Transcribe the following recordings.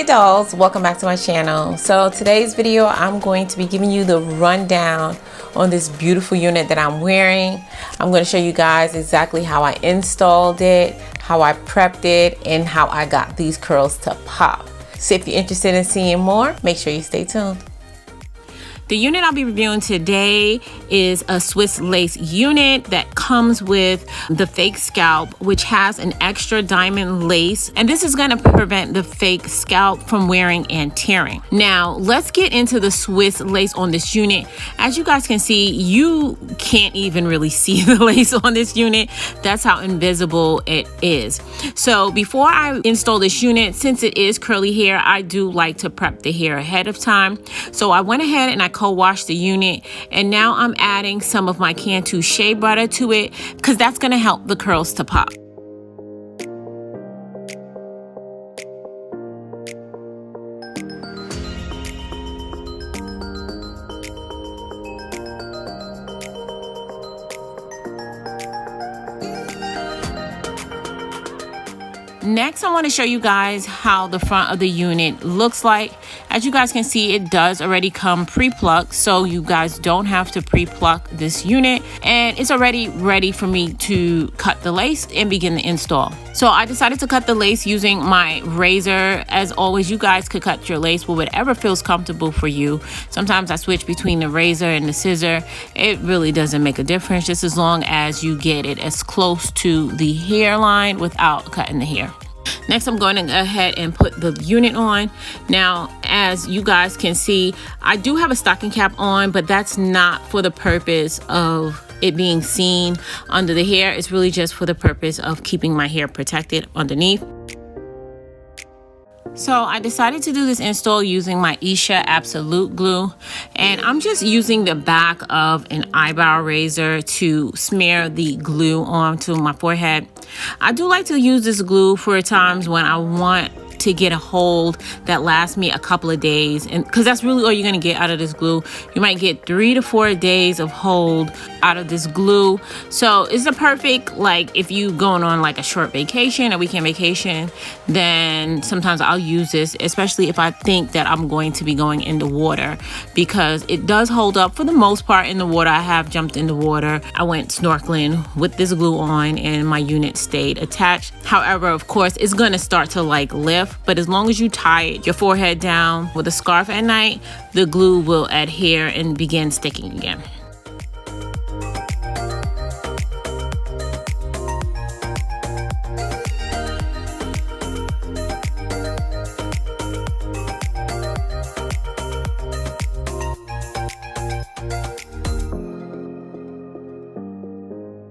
Hey dolls, welcome back to my channel. So today's video I'm going to be giving you the rundown on this beautiful unit that I'm wearing. I'm going to show you guys exactly how I installed it, how I prepped it, and how I got these curls to pop. So if you're interested in seeing more, make sure you stay tuned. The unit I'll be reviewing today is a Swiss lace unit that comes with the fake scalp, which has an extra diamond lace, and this is going to prevent the fake scalp from wearing and tearing. Now let's get into the Swiss lace on this unit. As you guys can see, you can't even really see the lace on this unit. That's how invisible it is. So before I install this unit, since it is curly hair, I do like to prep the hair ahead of time. So I went ahead and I co-washed the unit, and now I'm adding some of my Cantu shea butter to it because that's going to help the curls to pop. Next, I want to show you guys how the front of the unit looks like. As you guys can see, it does already come pre-plucked, so you guys don't have to pre-pluck this unit, and it's already ready for me to cut the lace and begin the install. So I decided to cut the lace using my razor. As always, you guys could cut your lace with whatever feels comfortable for you. Sometimes I switch between the razor and the scissor. It really doesn't make a difference, just as long as you get it as close to the hairline without cutting the hair. Next, I'm going to go ahead and put the unit on. Now, as you guys can see, I do have a stocking cap on, but that's not for the purpose of it being seen under the hair. It's really just for the purpose of keeping my hair protected underneath. So I decided to do this install using my Isha Absolute Glue, and I'm just using the back of an eyebrow razor to smear the glue onto my forehead. I do like to use this glue for times when I want to get a hold that lasts me a couple of days, and because that's really all you're going to get out of this glue. You might get 3 to 4 days of hold out of this glue. So it's a perfect, like, if you going on like a short vacation, a weekend vacation, then sometimes I'll use this, especially if I think that I'm going to be going in the water, because it does hold up for the most part in the water. I have jumped in the water. I went snorkeling with this glue on and my unit stayed attached. However, of course, it's going to start to like lift, but as long as you tie your forehead down with a scarf at night, the glue will adhere and begin sticking again.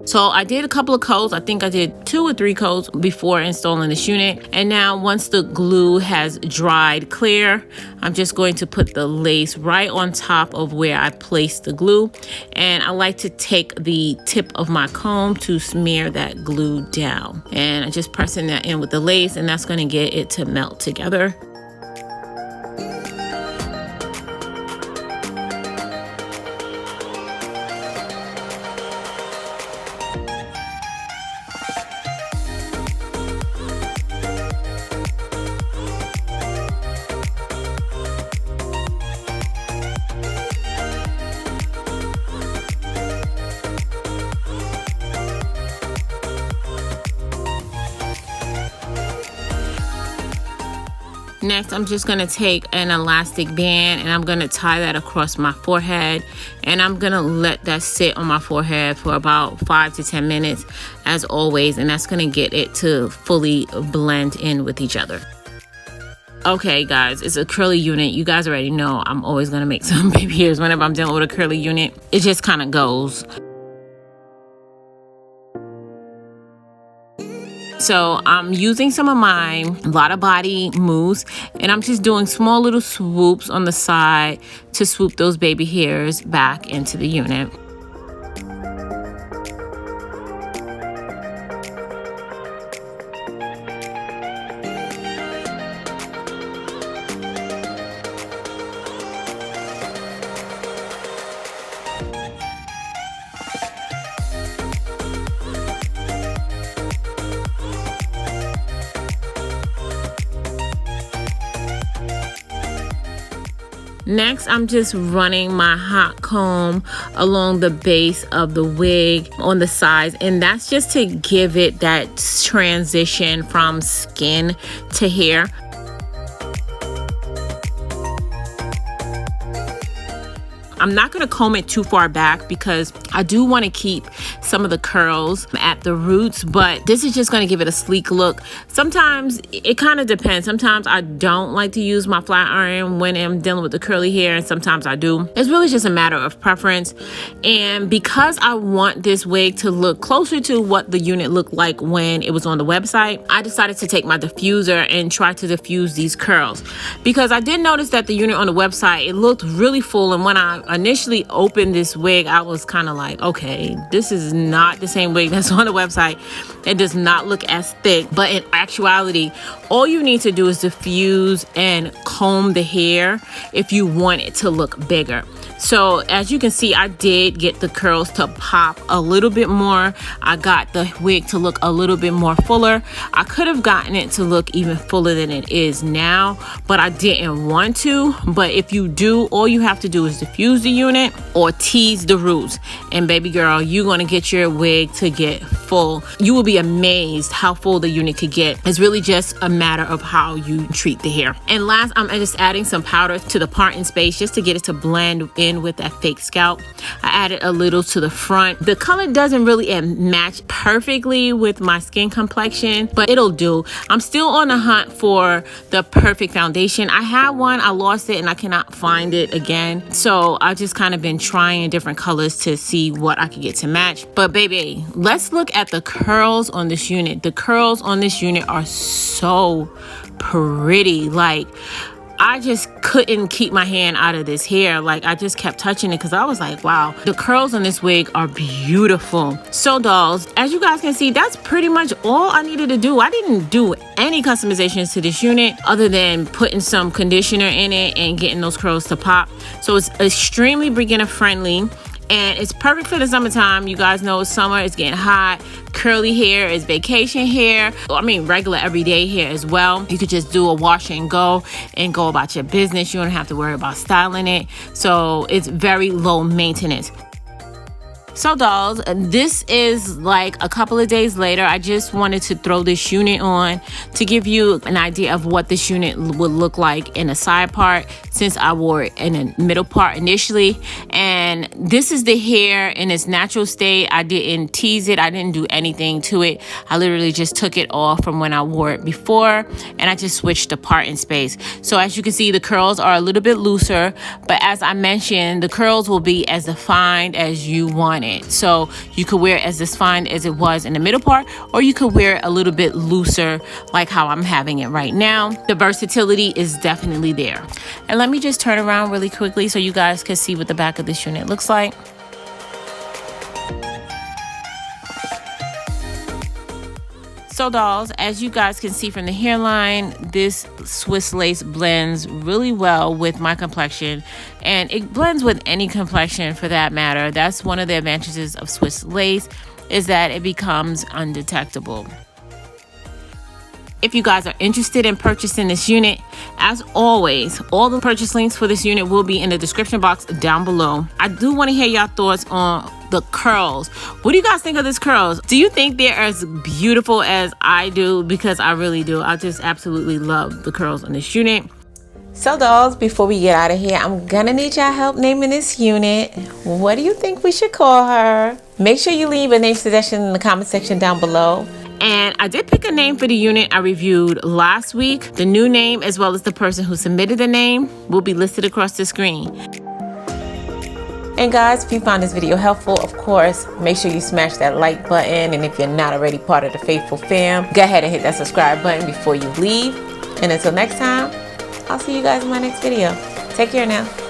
So I did a couple of coats. I think I did 2 or 3 coats before installing this unit. And now once the glue has dried clear, I'm just going to put the lace right on top of where I placed the glue. And I like to take the tip of my comb to smear that glue down. And I'm just pressing that in with the lace, and that's going to get it to melt together. Next, I'm just going to take an elastic band and I'm going to tie that across my forehead, and I'm going to let that sit on my forehead for about 5 to 10 minutes as always, and that's going to get it to fully blend in with each other. Okay guys, it's a curly unit. You guys already know I'm always going to make some baby hairs whenever I'm dealing with a curly unit. It just kind of goes. So I'm using some of my Lotta Body mousse, and I'm just doing small little swoops on the side to swoop those baby hairs back into the unit. Next, I'm just running my hot comb along the base of the wig on the sides, and that's just to give it that transition from skin to hair. I'm not going to comb it too far back because I do want to keep some of the curls at the roots, but this is just going to give it a sleek look. Sometimes it kind of depends. Sometimes I don't like to use my flat iron when I'm dealing with the curly hair, and sometimes I do. It's really just a matter of preference. And because I want this wig to look closer to what the unit looked like when it was on the website, I decided to take my diffuser and try to diffuse these curls, because I did notice that the unit on the website, it looked really full, and when I initially opened this wig, I was kind of like, okay, this is not the same wig that's on the website. It does not look as thick, but in actuality, all you need to do is diffuse and comb the hair if you want it to look bigger. So as you can see, I did get the curls to pop a little bit more. I got the wig to look a little bit more fuller. I could have gotten it to look even fuller than it is now, but I didn't want to. But if you do, all you have to do is diffuse the unit or tease the roots, and baby girl, you're gonna get your wig to get full. You will be amazed how full the unit could get. It's really just a matter of how you treat the hair. And last, I'm just adding some powder to the parting space just to get it to blend in with that fake scalp. I added a little to the front. The color doesn't really match perfectly with my skin complexion, but it'll do. I'm still on the hunt for the perfect foundation. I had one, I lost it, and I cannot find it again. So I've just kind of been trying different colors to see what I could get to match. But baby, let's look at the curls on this unit. The curls on this unit are so pretty. Like, I just couldn't keep my hand out of this hair. Like, I just kept touching it because I was like, wow, the curls on this wig are beautiful. So dolls, as you guys can see, that's pretty much all I needed to do. I didn't do any customizations to this unit other than putting some conditioner in it and getting those curls to pop. So it's extremely beginner friendly. And it's perfect for the summertime. You guys know summer is getting hot. Curly hair is vacation hair. I mean, regular everyday hair as well. You could just do a wash and go about your business. You don't have to worry about styling it. So it's very low maintenance. So dolls, this is like a couple of days later. I just wanted to throw this unit on to give you an idea of what this unit would look like in a side part, since I wore it in a middle part initially. And this is the hair in its natural state. I didn't tease it. I didn't do anything to it. I literally just took it off from when I wore it before, and I just switched the parting space. So as you can see, the curls are a little bit looser, but as I mentioned, the curls will be as defined as you want it. So you could wear it as defined as it was in the middle part, or you could wear it a little bit looser like how I'm having it right now. The versatility is definitely there. And let me just turn around really quickly so you guys can see what the back of this unit looks like. So dolls, as you guys can see from the hairline, this Swiss lace blends really well with my complexion, and it blends with any complexion for that matter. That's one of the advantages of Swiss lace, is that it becomes undetectable. If you guys are interested in purchasing this unit, as always, all the purchase links for this unit will be in the description box down below. I do want to hear your thoughts on the curls. What do you guys think of these curls? Do you think they're as beautiful as I do? Because I really do. I just absolutely love the curls on this unit. So dolls, before we get out of here, I'm gonna need y'all help naming this unit. What do you think we should call her? Make sure you leave a name suggestion in the comment section down below. And I did pick a name for the unit I reviewed last week. The new name, as well as the person who submitted the name, will be listed across the screen. And guys, if you found this video helpful, of course, make sure you smash that like button. And if you're not already part of the faithful fam, go ahead and hit that subscribe button before you leave. And until next time, I'll see you guys in my next video. Take care now.